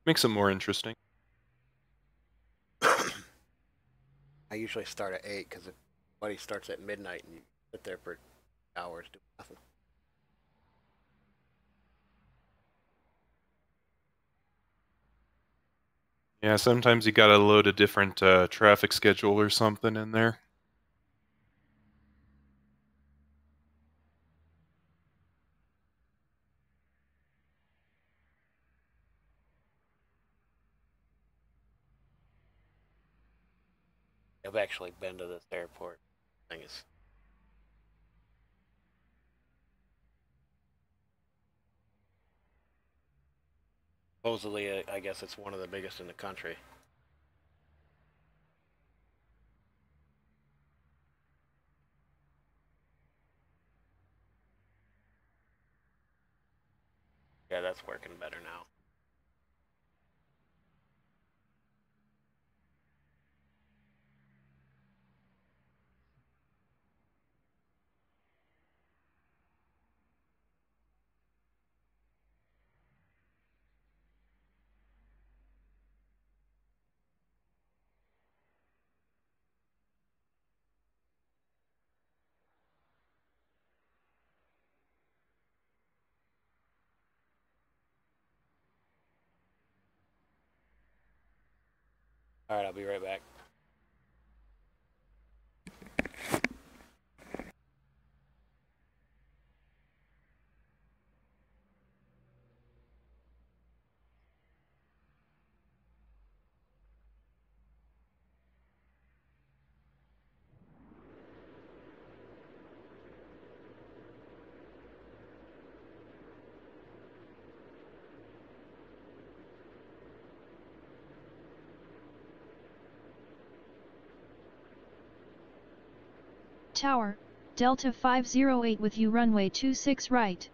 Makes it more interesting. I usually start at 8 because if buddy starts at midnight and you sit there for hours doing nothing. Yeah, sometimes you gotta load a different traffic schedule or something in there. I've actually been to this airport. Thing is, supposedly, I guess it's one of the biggest in the country. Yeah, that's working better now. All right, I'll be right back. Tower, Delta 508 with you runway 26 right.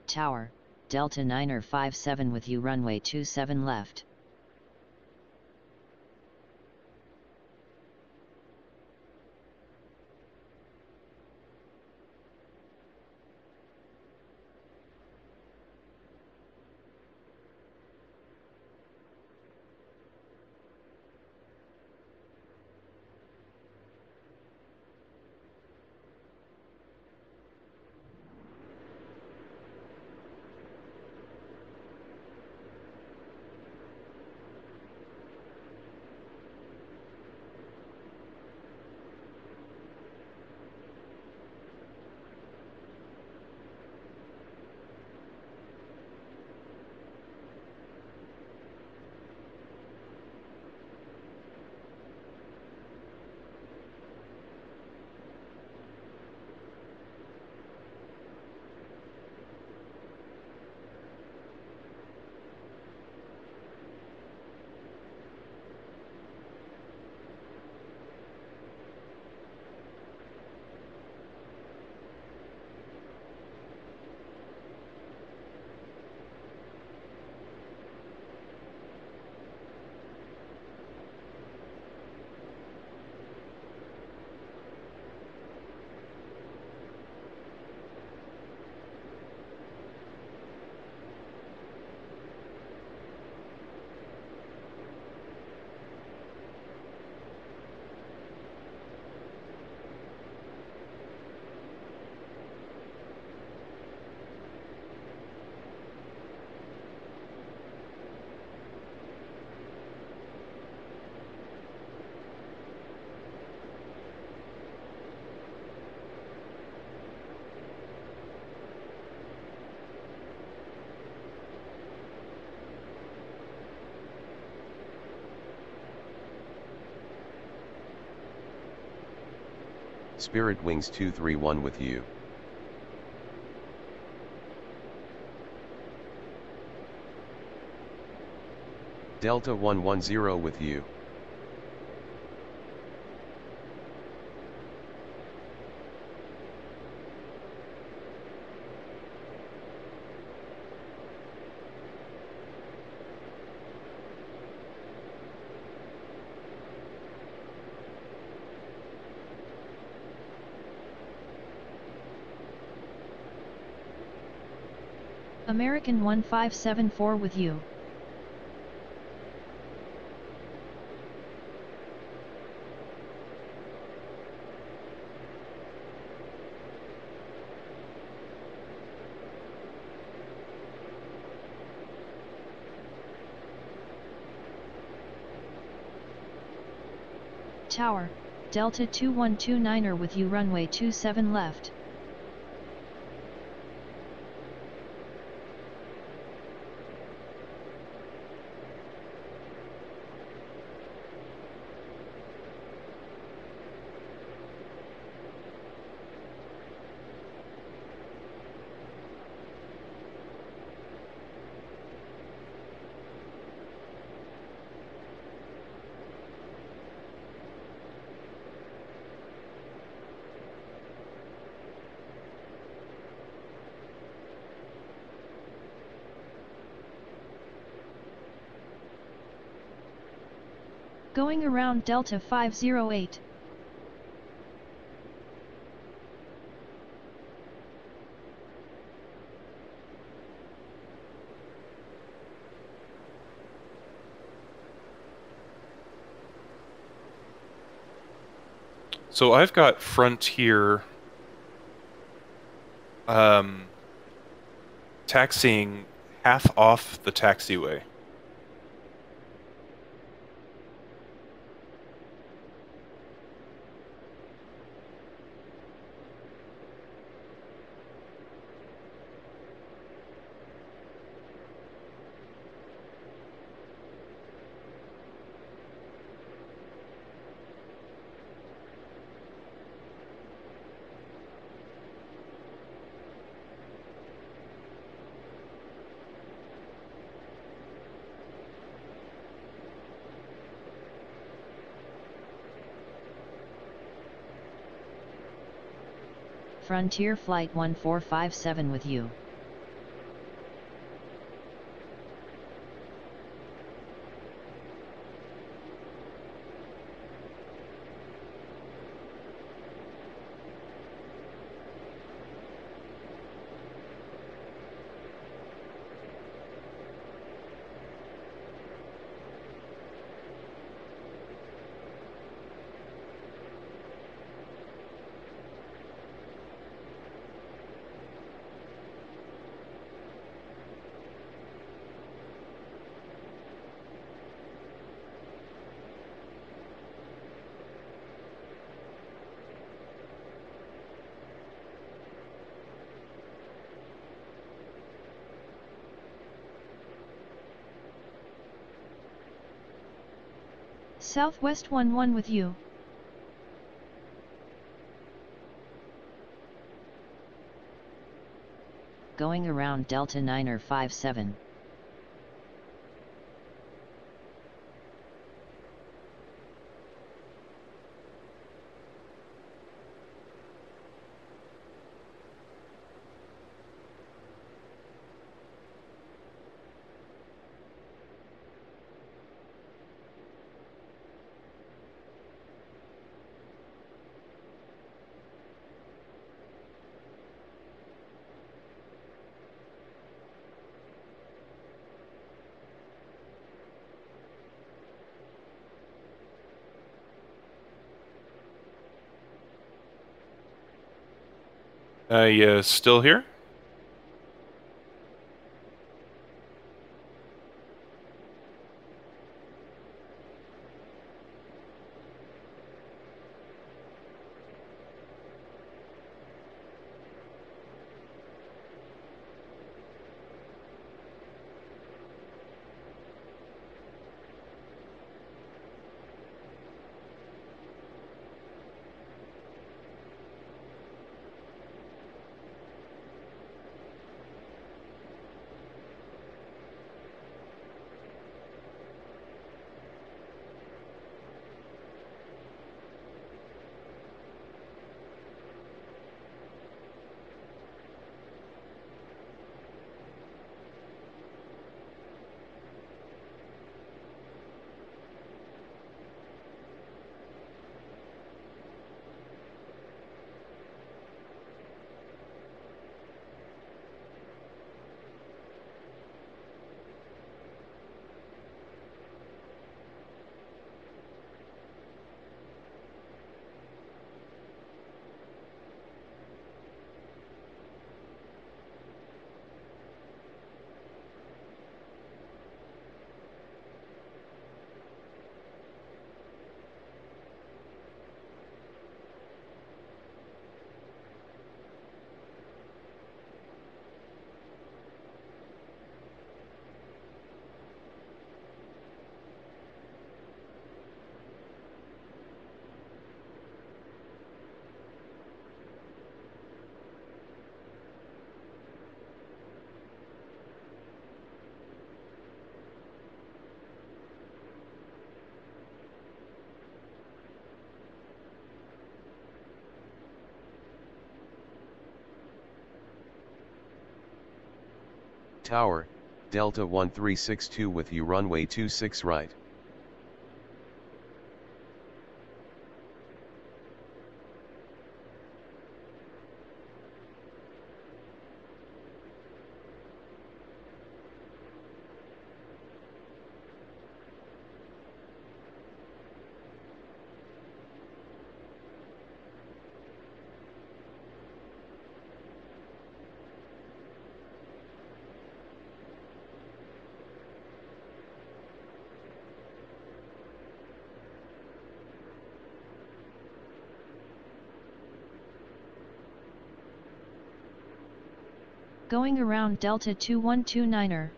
Tower, Delta 957 with you runway 27 left. Spirit Wings 231 with you. Delta 110 with you. American 1574 with you. Tower, Delta 2129er with you, runway 27 left. Going around Delta 508. So I've got Frontier taxiing half off the taxiway. Frontier Flight 1457 with you. Southwest 11 with you. Going around Delta 9er 57. You still here? Tower, Delta 1362 with you runway 26 right. Going around Delta 2129er.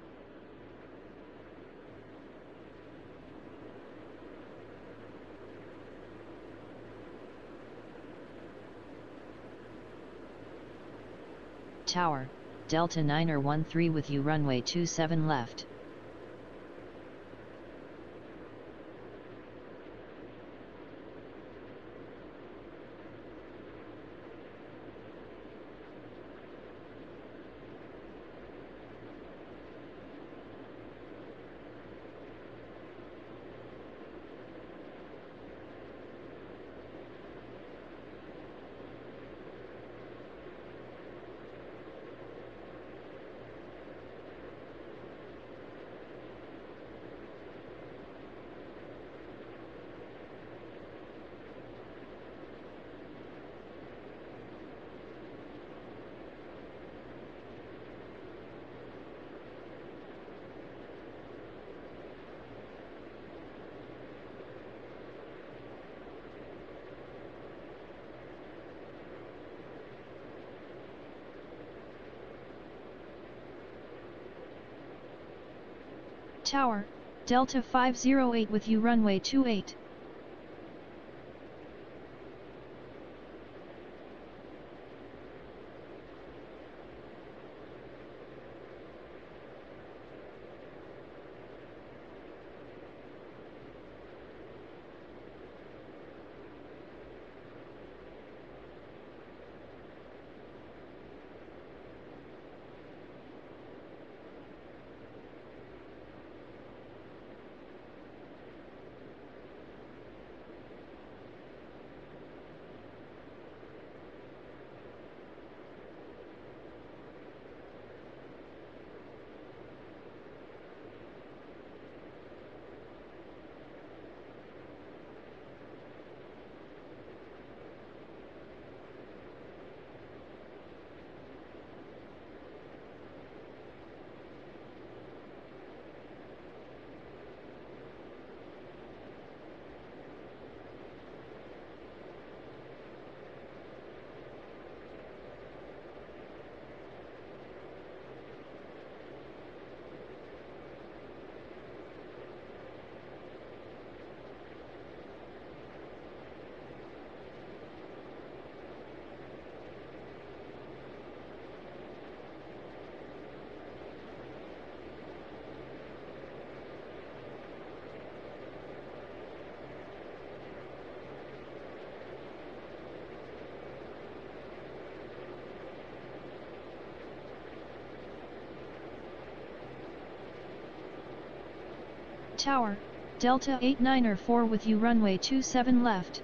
Tower, Delta 9er 13 with you runway 27 left. Tower, Delta 508 with you runway 28. Tower, Delta 89er 4 with you runway 27 left.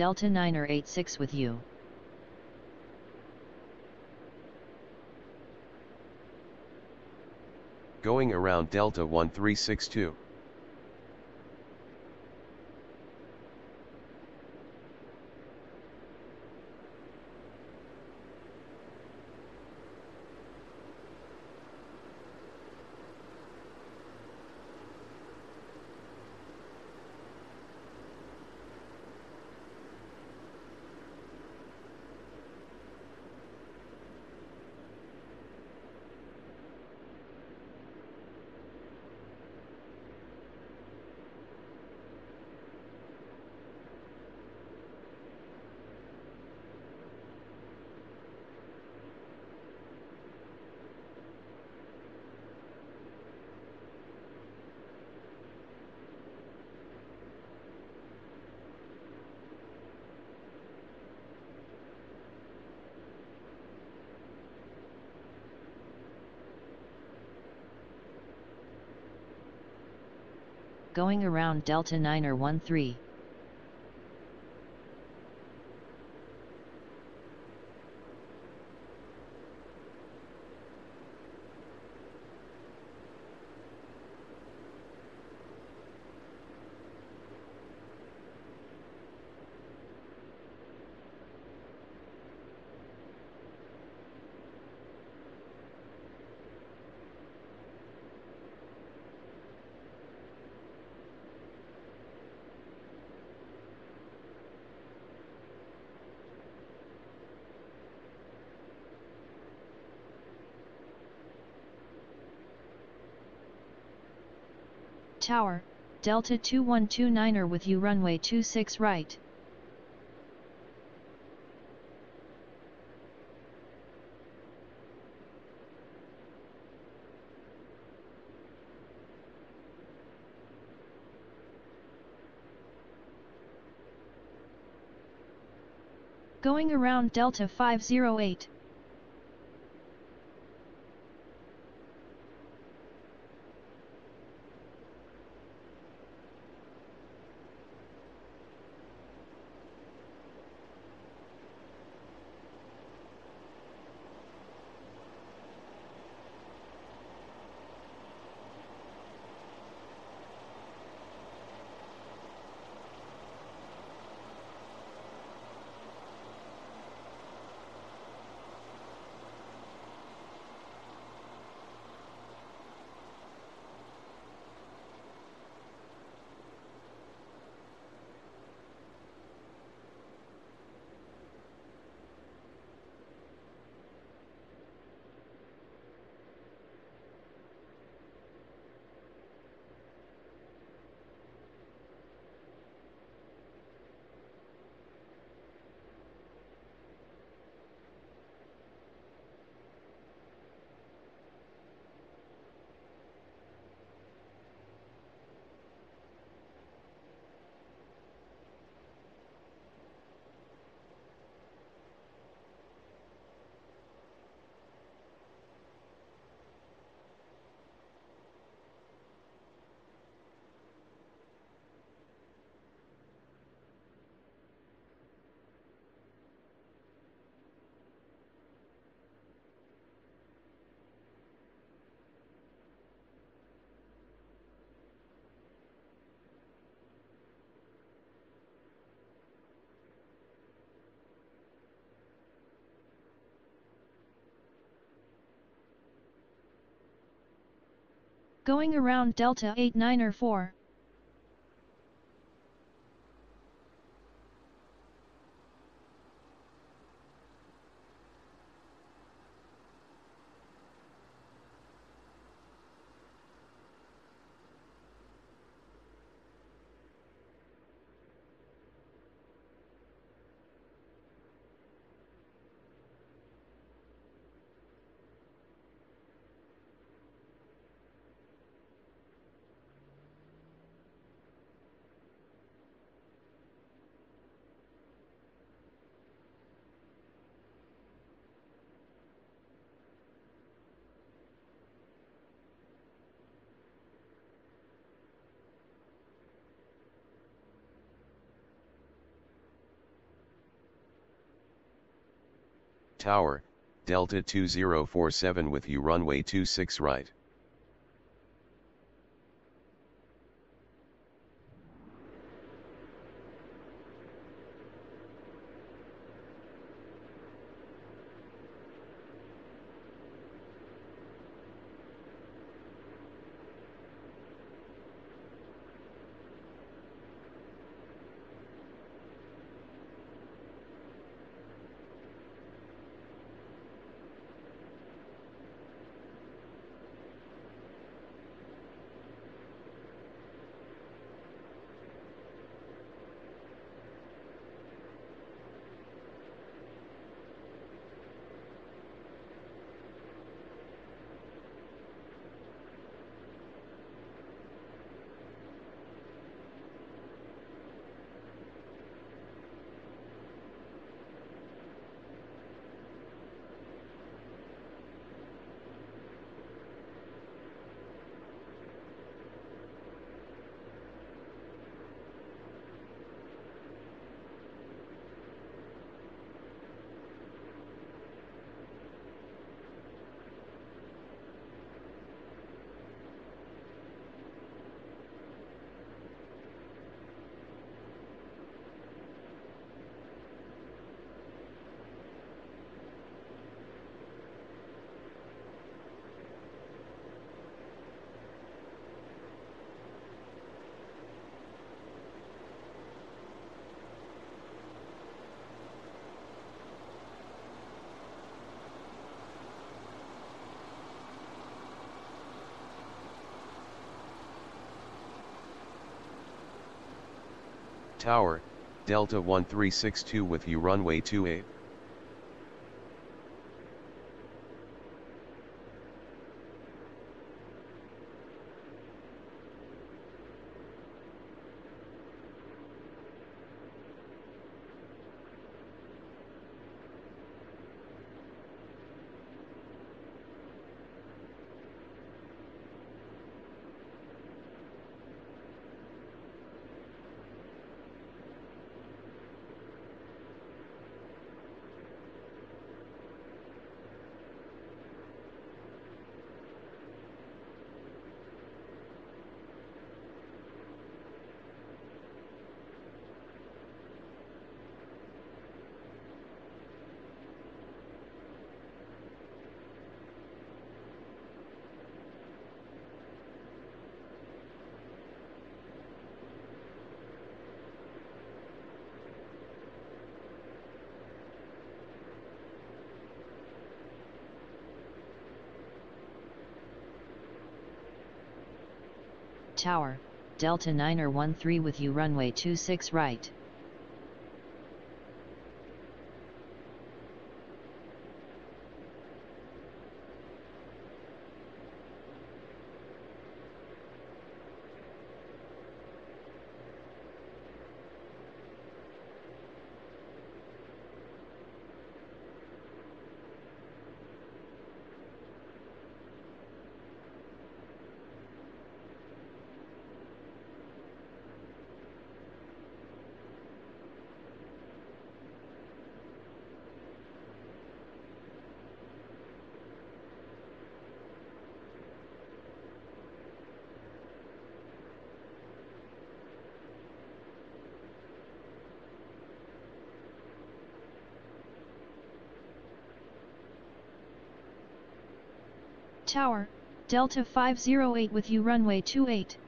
Delta 9er86 with you. Going around Delta 1362. Going around Delta 9er13. Tower, Delta 2129er with you runway 26 right. Going around Delta 508. Going around Delta 89er4. Tower, Delta 2047 with you runway 26 right. Tower, Delta 1362 with you runway 28. Tower, Delta 913 with you runway 26 right. Tower, Delta 508 with you runway 28.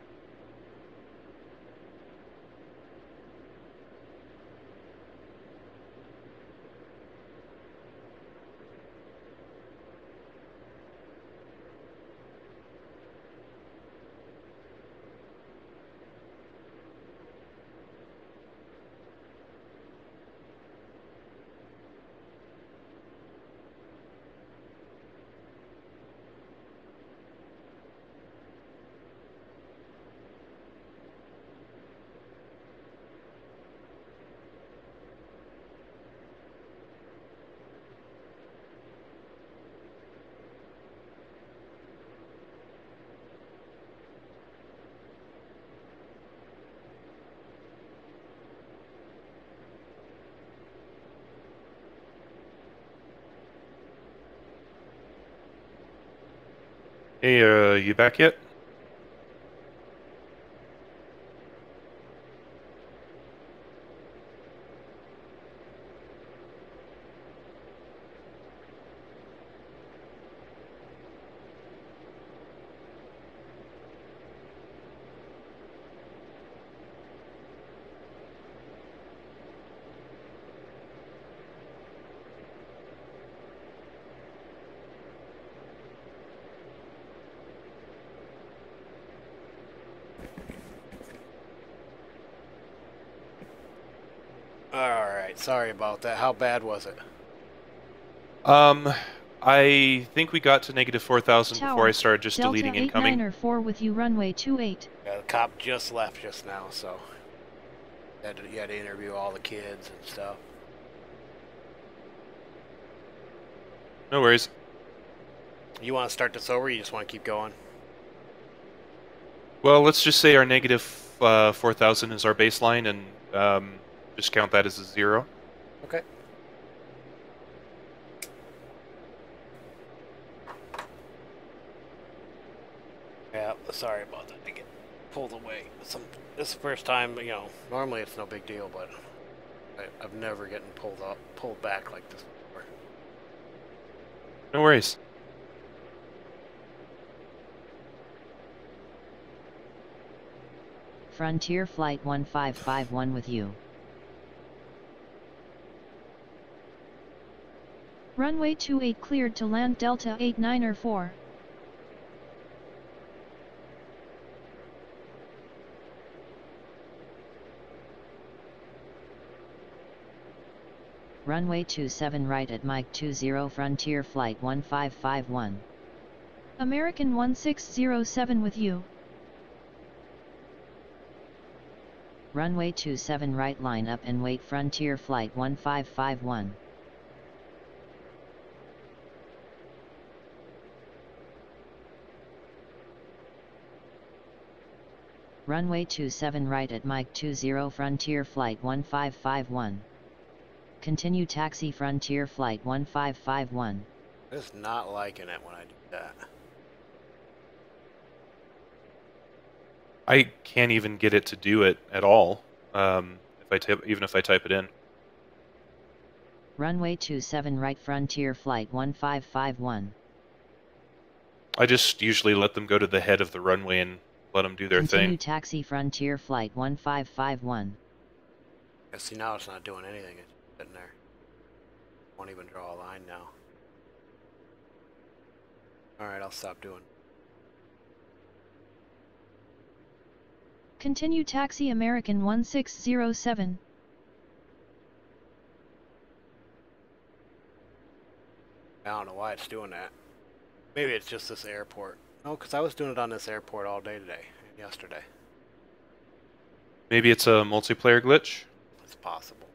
Hey, you back yet? Alright, sorry about that. How bad was it? I think we got to negative 4,000 before Tower, I started just Delta deleting 89 incoming. or 4 with you runway 28. Yeah, the cop just left just now, so you had to interview all the kids and stuff. No worries. You want to start this over, or you just want to keep going? Well, let's just say our negative 4,000 is our baseline, and just count that as a 0. Okay. Yeah, sorry about that. I get pulled away. This is the first time, you know, normally it's no big deal, but I've never gotten pulled back like this before. No worries. Frontier Flight 1551 with you. Runway 28 cleared to land Delta 89 or 4. Runway 27 right at Mike 20 Frontier Flight 1551. American 1607 with you. Runway 27 right line up and wait Frontier Flight 1551. Runway 27 right at Mike 20 Frontier Flight 1551. Continue taxi Frontier Flight 1551. I'm just not liking it when I do that. I can't even get it to do it at all. Even if I type it in. Runway 27 right Frontier Flight 1551. I just usually let them go to the head of the runway and let them do their Continue thing. taxi Frontier Flight 1551. Yeah, see, now it's not doing anything. It's just sitting there. Won't even draw a line now. Alright, I'll stop doing it. Continue taxi American 1607. I don't know why it's doing that. Maybe it's just this airport. No, because I was doing it on this airport all day today and yesterday. Maybe it's a multiplayer glitch? It's possible.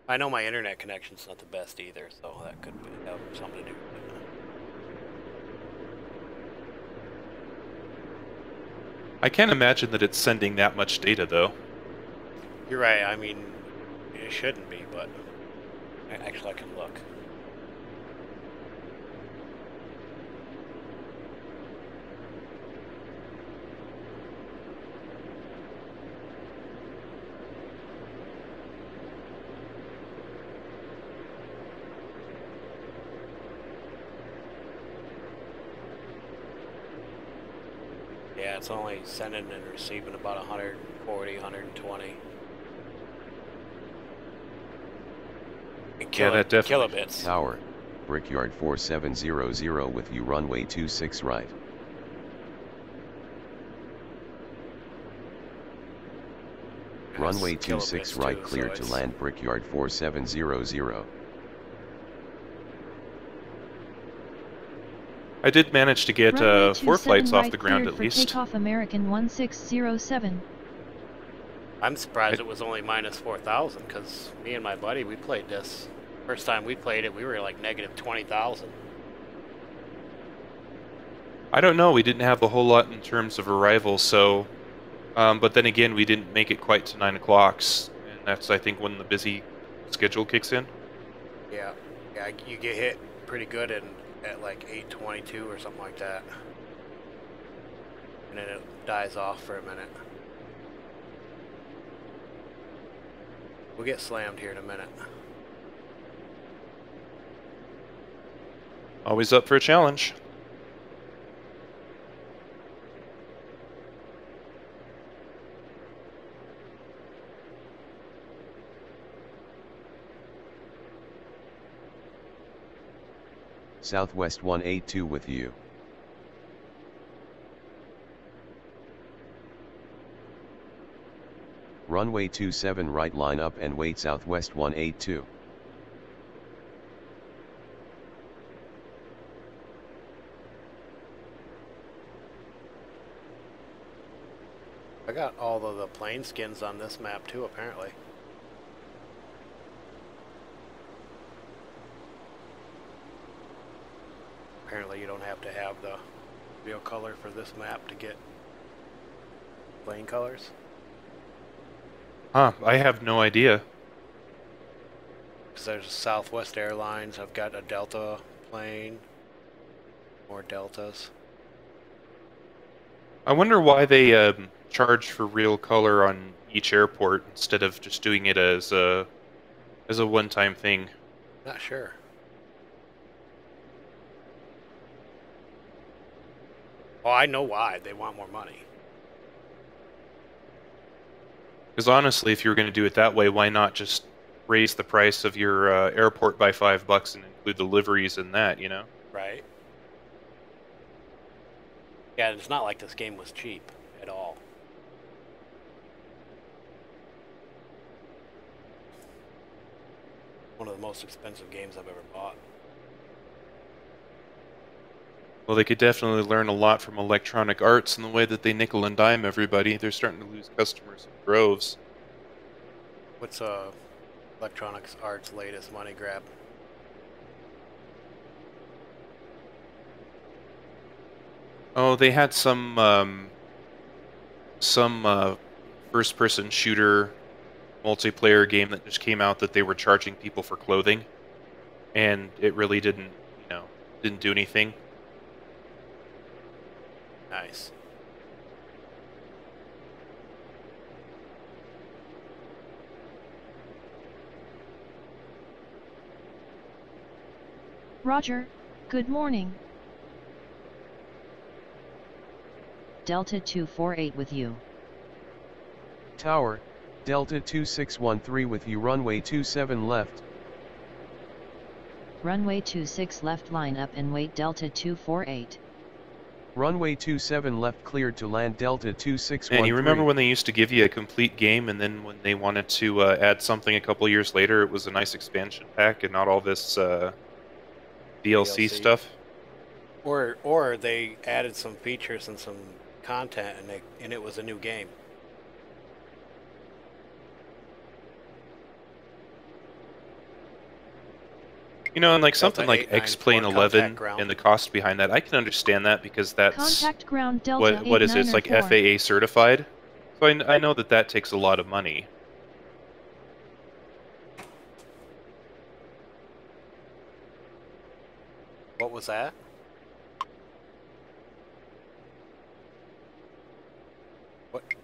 I know my internet connection's not the best either, so that could have something to do with it. I can't imagine that it's sending that much data, though. You're right, I mean, it shouldn't be, but actually I can look. Yeah, it's only sending and receiving about 140, 120. Yeah, that definitely. Kilobits. Tower, Brickyard 4700 with you runway 26 right. Runway 26 kilobits right too, clear so to land Brickyard 4700. I did manage to get Runway 4 flights 27 off right the ground cleared at for least. takeoff American 1607. I'm surprised it was only minus 4,000 because me and my buddy, we played this. First time we played it, we were like negative 20,000. I don't know, we didn't have a whole lot in terms of arrivals, so... but then again, we didn't make it quite to 9 o'clock, and that's, I think, when the busy schedule kicks in. Yeah, yeah, you get hit pretty good at like 822 or something like that. And then it dies off for a minute. We'll get slammed here in a minute. Always up for a challenge. Southwest 182 with you. Runway 27 right, line up and wait, Southwest 182. I got all of the plane skins on this map too, apparently. Apparently you don't have to have the real color for this map to get plane colors. Huh, I have no idea. Because there's Southwest Airlines, I've got a Delta plane, more Deltas. I wonder why they charge for real color on each airport instead of just doing it as a one-time thing. Not sure. Oh, I know why. They want more money. Because honestly, if you were going to do it that way, why not just raise the price of your airport by $5 and include the liveries in that, you know? Right. Yeah, it's not like this game was cheap at all. One of the most expensive games I've ever bought. Well, they could definitely learn a lot from Electronic Arts in the way that they nickel and dime everybody. They're starting to lose customers in droves. What's Electronics Arts' latest money grab? Oh, they had some first-person shooter multiplayer game that just came out that they were charging people for clothing, and it really didn't do anything. Nice. Roger, good morning. Delta 248 with you. Tower, Delta 2613 with you, runway 27 left. Runway 26 left, line up and wait, Delta 248. Runway 27 left cleared to land, Delta 2613. And you remember when they used to give you a complete game, and then when they wanted to add something a couple years later, it was a nice expansion pack and not all this DLC stuff? Or they added some features and some content, and it was a new game. You know, and like something Delta like 894 X-Plane Contact 11 Ground. and the cost behind that, I can understand that because that's Contact ground Delta what is it? It's like 894. FAA certified. So I know that that takes a lot of money. What was that?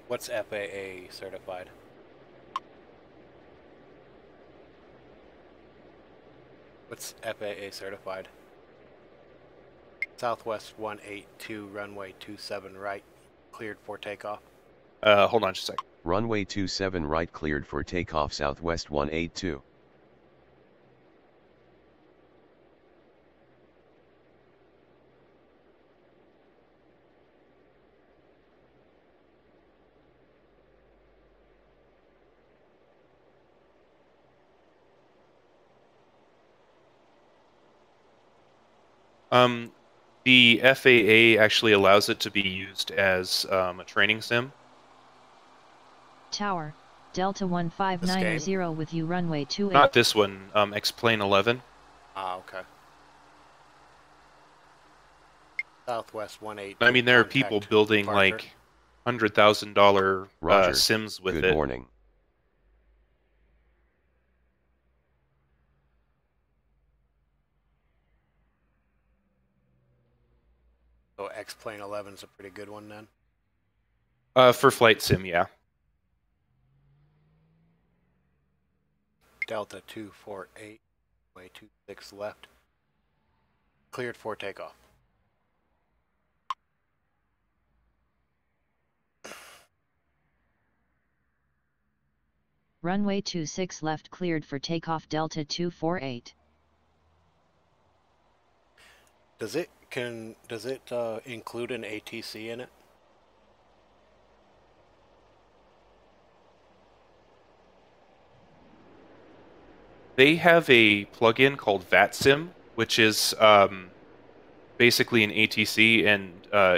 What's FAA certified? What's FAA certified? Southwest 182, runway 27 right, cleared for takeoff. Hold on just a sec. Runway 27 right cleared for takeoff, Southwest 182. The FAA actually allows it to be used as a training sim. Tower, Delta 1590 with you, runway 28. Not this one, X-Plane 11. Ah, okay. Southwest 182. I mean, there are people contact building departure. like $100,000 Roger. sims with Good it. morning. X-Plane 11 is a pretty good one then. For flight sim, yeah. Delta 248, runway 26 left. Cleared for takeoff. Runway 26 left cleared for takeoff Delta 248. Does it include an ATC in it? They have a plugin called VATSIM, which is basically an ATC, and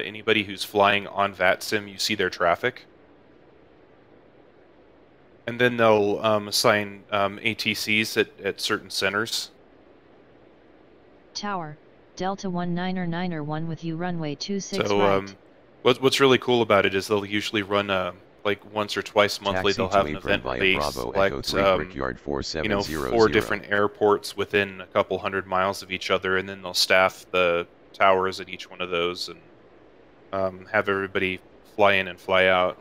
anybody who's flying on VATSIM, you see their traffic. And then they'll assign ATCs at certain centers. Tower, Delta 19er with you runway 26 So right. what's really cool about it is they'll usually run like once or twice monthly. Taxi They'll have to an apron event via where they Bravo Echo 3 select Brickyard 4700. 4 different airports within a couple hundred miles of each other, and then they'll staff the towers at each one of those and have everybody fly in and fly out.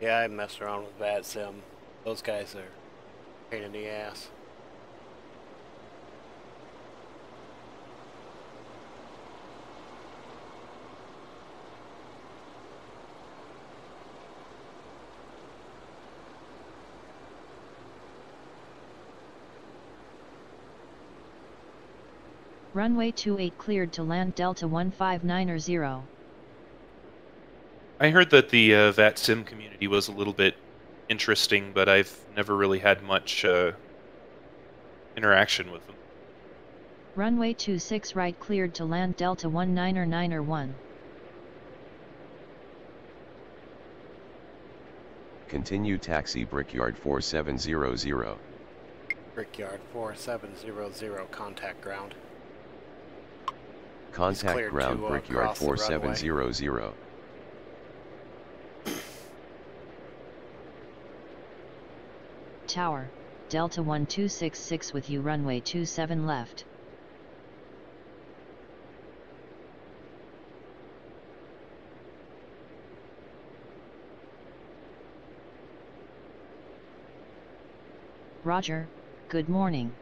Yeah, I messed around with VATSIM. Those guys are a pain in the ass. Runway 28 cleared to land Delta 159er. I heard that the VATSIM community was a little bit interesting, but I've never really had much interaction with them. Runway 26 right cleared to land Delta 19er. Continue taxi Brickyard 4700. Brickyard 4700, contact ground. Contact cleared ground to, Brickyard cross the runway. 4700. Tower, Delta 1266 with you runway 27 left. Roger, good morning.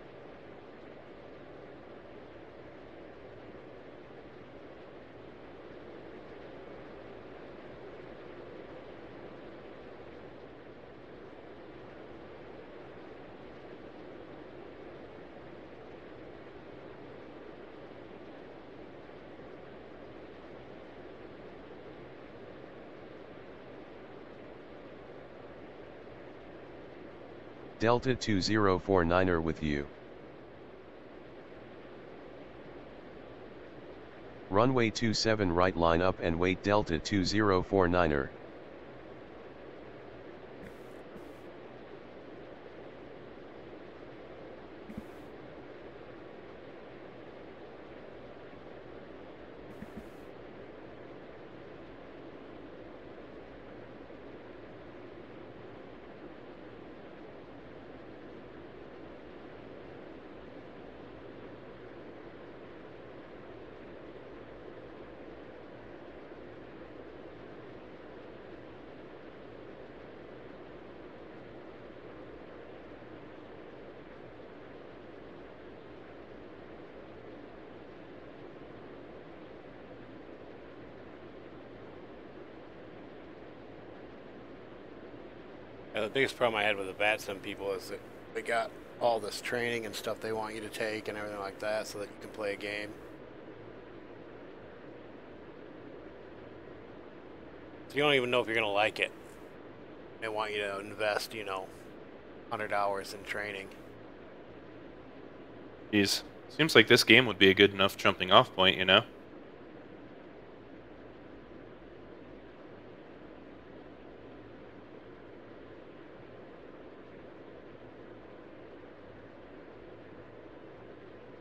Delta 2049er with you. Runway 27 right line up and wait Delta 2049er. The biggest problem I had with the VATSIM people is that they got all this training and stuff they want you to take and everything like that so that you can play a game. So you don't even know if you're going to like it. They want you to invest, 100 hours in training. Geez, seems like this game would be a good enough jumping off point, you know?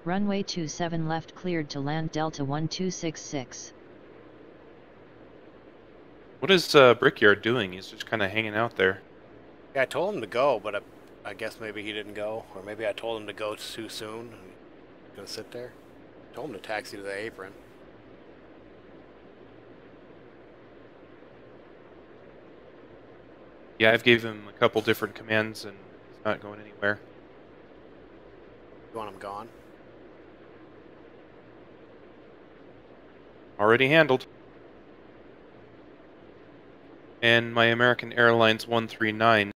Runway 27 left cleared to land Delta 1266. What is Brickyard doing? He's just kind of hanging out there. Yeah, I told him to go, but I guess maybe he didn't go. Or maybe I told him to go too soon and he's going to sit there. I told him to taxi to the apron. Yeah, I've gave him a couple different commands and he's not going anywhere. You want him gone? Already handled. And my American Airlines 139